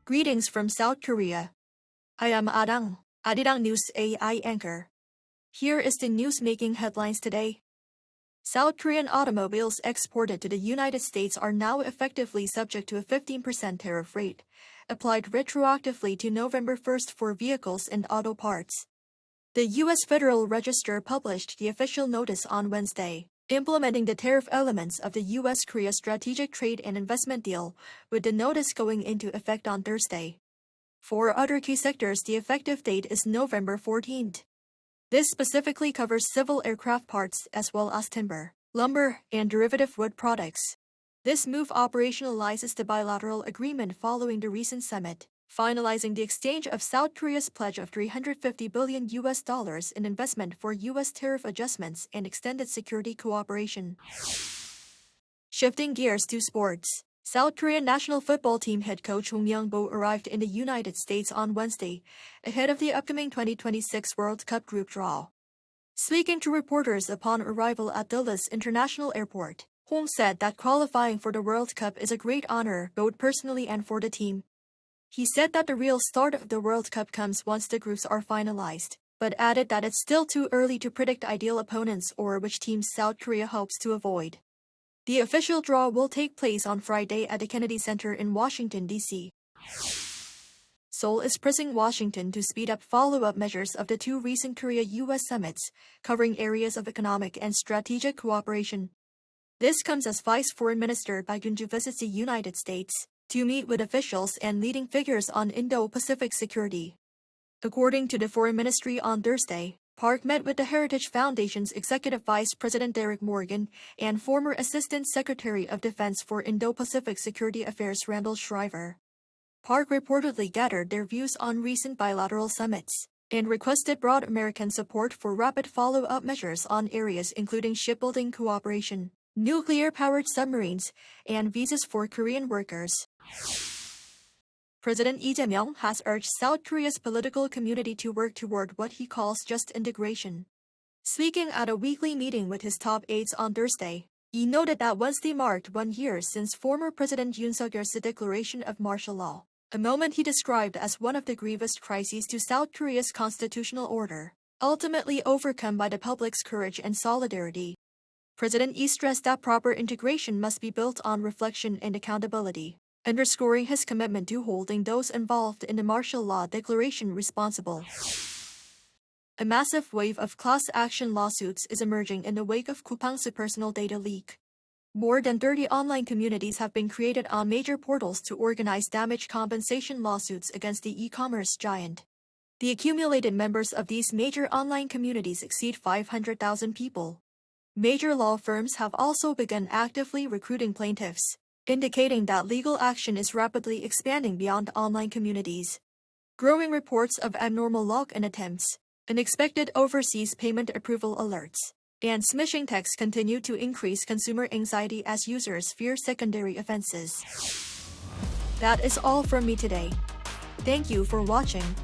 Greetings from South Korea. I am Arirang News AI anchor. Here is the news making headlines today. South Korean automobiles exported to the United States are now effectively subject to a 15% tariff rate, applied retroactively to November 1st for vehicles and auto parts. The U.S. Federal Register published the official notice on Wednesday, implementing the tariff elements of the U.S.-Korea Strategic Trade and Investment Deal, with the notice going into effect on Thursday. For other key sectors, the effective date is November 14th. This specifically covers civil aircraft parts as well as timber, lumber, and derivative wood products. This move operationalizes the bilateral agreement following the recent summit, finalizing the exchange of South Korea's pledge of $350 billion in investment for U.S. tariff adjustments and extended security cooperation. Shifting gears to sports. South Korean national football team head coach Myung-bo arrived in the United States on Wednesday, ahead of the upcoming 2026 World Cup group draw. Speaking to reporters upon arrival at Dulles International Airport, Hong said that qualifying for the World Cup is a great honor both personally and for the team. He said that the real start of the World Cup comes once the groups are finalized, but added that it's still too early to predict ideal opponents or which teams South Korea hopes to avoid. The official draw will take place on Friday at the Kennedy Center in Washington, D.C. Seoul is pressing Washington to speed up follow-up measures of the two recent Korea-U.S. summits, covering areas of economic and strategic cooperation. This comes as Vice Foreign Minister Baek Yoon-ju visits the United States to meet with officials and leading figures on Indo-Pacific security. According to the Foreign Ministry on Thursday, Park met with the Heritage Foundation's Executive Vice President Derek Morgan and former Assistant Secretary of Defense for Indo-Pacific Security Affairs Randall Shriver. Park reportedly gathered their views on recent bilateral summits and requested broad American support for rapid follow-up measures on areas including shipbuilding cooperation, nuclear-powered submarines, and visas for Korean workers. President Lee Jae-myung has urged South Korea's political community to work toward what he calls just integration. Speaking at a weekly meeting with his top aides on Thursday, he noted that Wednesday marked 1 year since former President Yoon Suk-yeol's declaration of martial law, a moment he described as one of the gravest crises to South Korea's constitutional order, ultimately overcome by the public's courage and solidarity. President Lee stressed that proper integration must be built on reflection and accountability, underscoring his commitment to holding those involved in the martial law declaration responsible. A massive wave of class action lawsuits is emerging in the wake of Coupang's personal data leak. More than 30 online communities have been created on major portals to organize damage compensation lawsuits against the e-commerce giant. The accumulated members of these major online communities exceed 500,000 people. Major law firms have also begun actively recruiting plaintiffs, indicating that legal action is rapidly expanding beyond online communities. Growing reports of abnormal login attempts, unexpected overseas payment approval alerts, and smishing texts continue to increase consumer anxiety as users fear secondary offenses. That is all from me today. Thank you for watching.